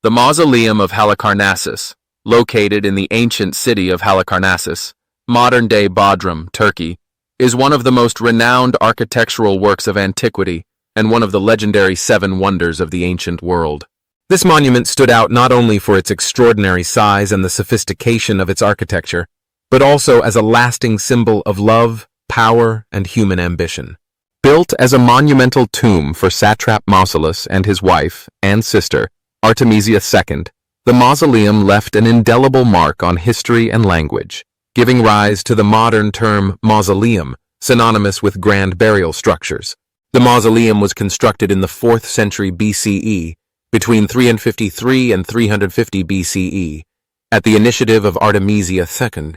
The Mausoleum of Halicarnassus, located in the ancient city of Halicarnassus, modern-day Bodrum, Turkey, is one of the most renowned architectural works of antiquity and one of the legendary seven wonders of the ancient world. This monument stood out not only for its extraordinary size and the sophistication of its architecture, but also as a lasting symbol of love, power, and human ambition. Built as a monumental tomb for satrap Mausolus and his wife and sister, Artemisia II, the mausoleum left an indelible mark on history and language, giving rise to the modern term mausoleum, synonymous with grand burial structures. The mausoleum was constructed in the 4th century BCE, between 353 and 350 BCE, at the initiative of Artemisia II,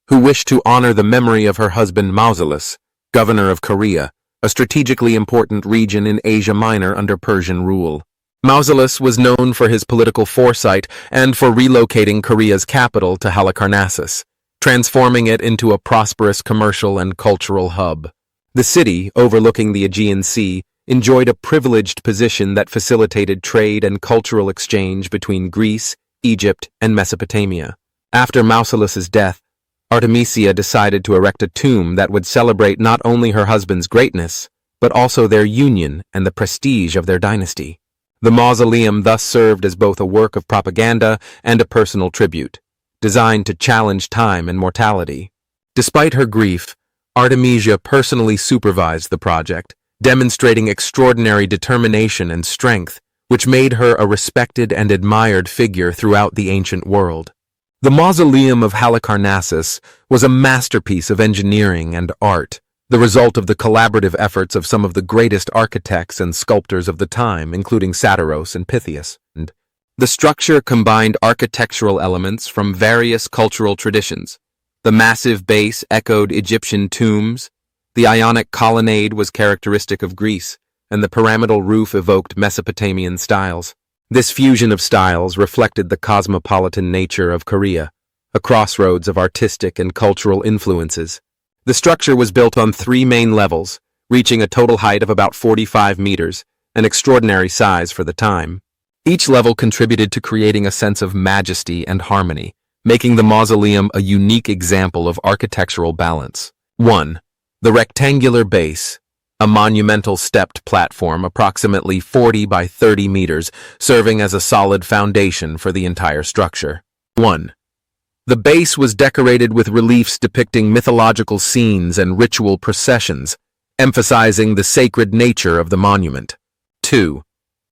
who wished to honor the memory of her husband Mausolus, governor of Korea, a strategically important region in Asia Minor under Persian rule. Mausolus was known for his political foresight and for relocating Korea's capital to Halicarnassus, transforming it into a prosperous commercial and cultural hub. The city, overlooking the Aegean Sea, enjoyed a privileged position that facilitated trade and cultural exchange between Greece, Egypt, and Mesopotamia. After Mausolus's death, Artemisia decided to erect a tomb that would celebrate not only her husband's greatness, but also their union and the prestige of their dynasty. The mausoleum thus served as both a work of propaganda and a personal tribute, designed to challenge time and mortality. Despite her grief, Artemisia personally supervised the project, demonstrating extraordinary determination and strength, which made her a respected and admired figure throughout the ancient world. The Mausoleum of Halicarnassus was a masterpiece of engineering and art, the result of the collaborative efforts of some of the greatest architects and sculptors of the time, including Satyros and Pythias. The structure combined architectural elements from various cultural traditions. The massive base echoed Egyptian tombs, the Ionic colonnade was characteristic of Greece, and the pyramidal roof evoked Mesopotamian styles. This fusion of styles reflected the cosmopolitan nature of Korea, a crossroads of artistic and cultural influences. The structure was built on 3 main levels, reaching a total height of about 45 meters, an extraordinary size for the time. Each level contributed to creating a sense of majesty and harmony, making the mausoleum a unique example of architectural balance. 1. The rectangular base, a monumental stepped platform approximately 40 by 30 meters, serving as a solid foundation for the entire structure. 1. The base was decorated with reliefs depicting mythological scenes and ritual processions, emphasizing the sacred nature of the monument. 2.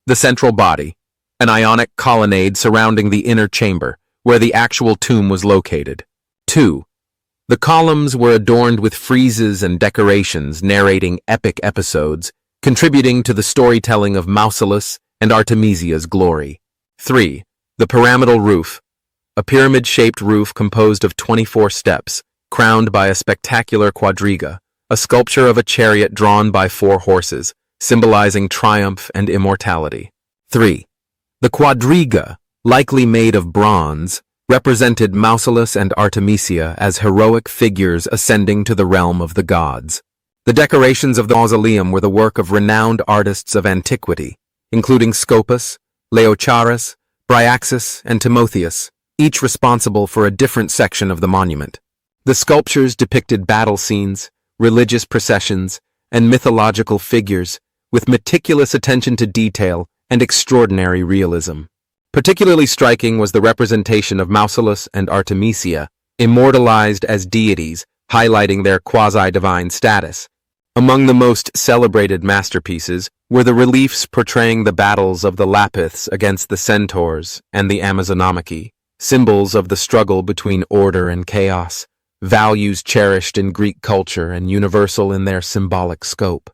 The central body, an Ionic colonnade surrounding the inner chamber, where the actual tomb was located. 2. The columns were adorned with friezes and decorations narrating epic episodes, contributing to the storytelling of Mausolus and Artemisia's glory. 3. The pyramidal roof, a pyramid-shaped roof composed of 24 steps, crowned by a spectacular quadriga, a sculpture of a chariot drawn by 4 horses, symbolizing triumph and immortality. 3. The quadriga, likely made of bronze, represented Mausolus and Artemisia as heroic figures ascending to the realm of the gods. The decorations of the mausoleum were the work of renowned artists of antiquity, including Scopas, Leochares, Bryaxis, and Timotheus, each responsible for a different section of the monument. The sculptures depicted battle scenes, religious processions, and mythological figures, with meticulous attention to detail and extraordinary realism. Particularly striking was the representation of Mausolus and Artemisia, immortalized as deities, highlighting their quasi-divine status. Among the most celebrated masterpieces were the reliefs portraying the battles of the Lapiths against the Centaurs and the Amazonomachy, symbols of the struggle between order and chaos, values cherished in Greek culture and universal in their symbolic scope.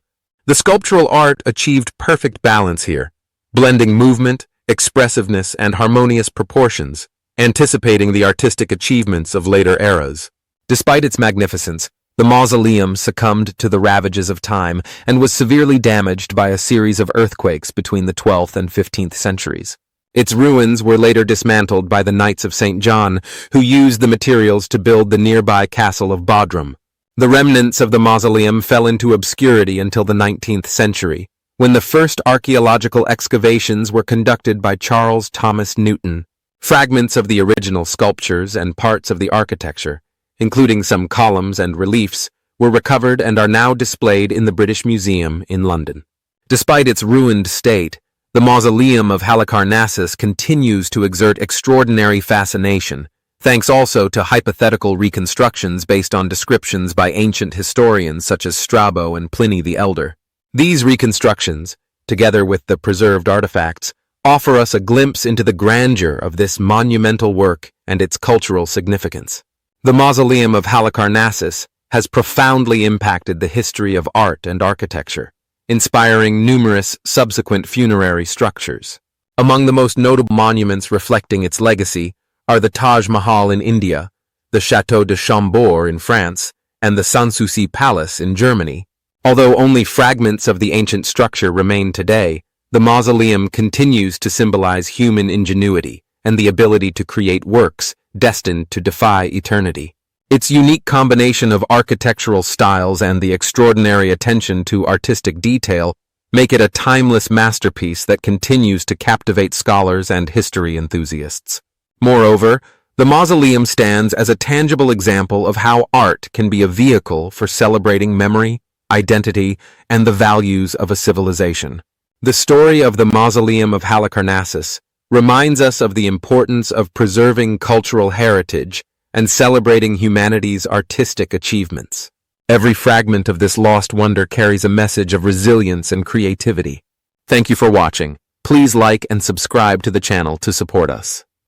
The sculptural art achieved perfect balance here, blending movement, expressiveness, and harmonious proportions, anticipating the artistic achievements of later eras. Despite its magnificence, the mausoleum succumbed to the ravages of time and was severely damaged by a series of earthquakes between the 12th and 15th centuries. Its ruins were later dismantled by the Knights of St. John, who used the materials to build the nearby castle of Bodrum. The remnants of the mausoleum fell into obscurity until the 19th century, when the first archaeological excavations were conducted by Charles Thomas Newton. Fragments of the original sculptures and parts of the architecture, including some columns and reliefs, were recovered and are now displayed in the British Museum in London. Despite its ruined state, the Mausoleum of Halicarnassus continues to exert extraordinary fascination, thanks also to hypothetical reconstructions based on descriptions by ancient historians such as Strabo and Pliny the Elder. These reconstructions, together with the preserved artifacts, offer us a glimpse into the grandeur of this monumental work and its cultural significance. The Mausoleum of Halicarnassus has profoundly impacted the history of art and architecture, inspiring numerous subsequent funerary structures. Among the most notable monuments reflecting its legacy are the Taj Mahal in India, the Château de Chambord in France, and the Sanssouci Palace in Germany. Although only fragments of the ancient structure remain today, the mausoleum continues to symbolize human ingenuity and the ability to create works destined to defy eternity. Its unique combination of architectural styles and the extraordinary attention to artistic detail make it a timeless masterpiece that continues to captivate scholars and history enthusiasts. Moreover, the mausoleum stands as a tangible example of how art can be a vehicle for celebrating memory, identity, and the values of a civilization. The story of the Mausoleum of Halicarnassus reminds us of the importance of preserving cultural heritage and celebrating humanity's artistic achievements. Every fragment of this lost wonder carries a message of resilience and creativity. Thank you for watching. Please like and subscribe to the channel to support us.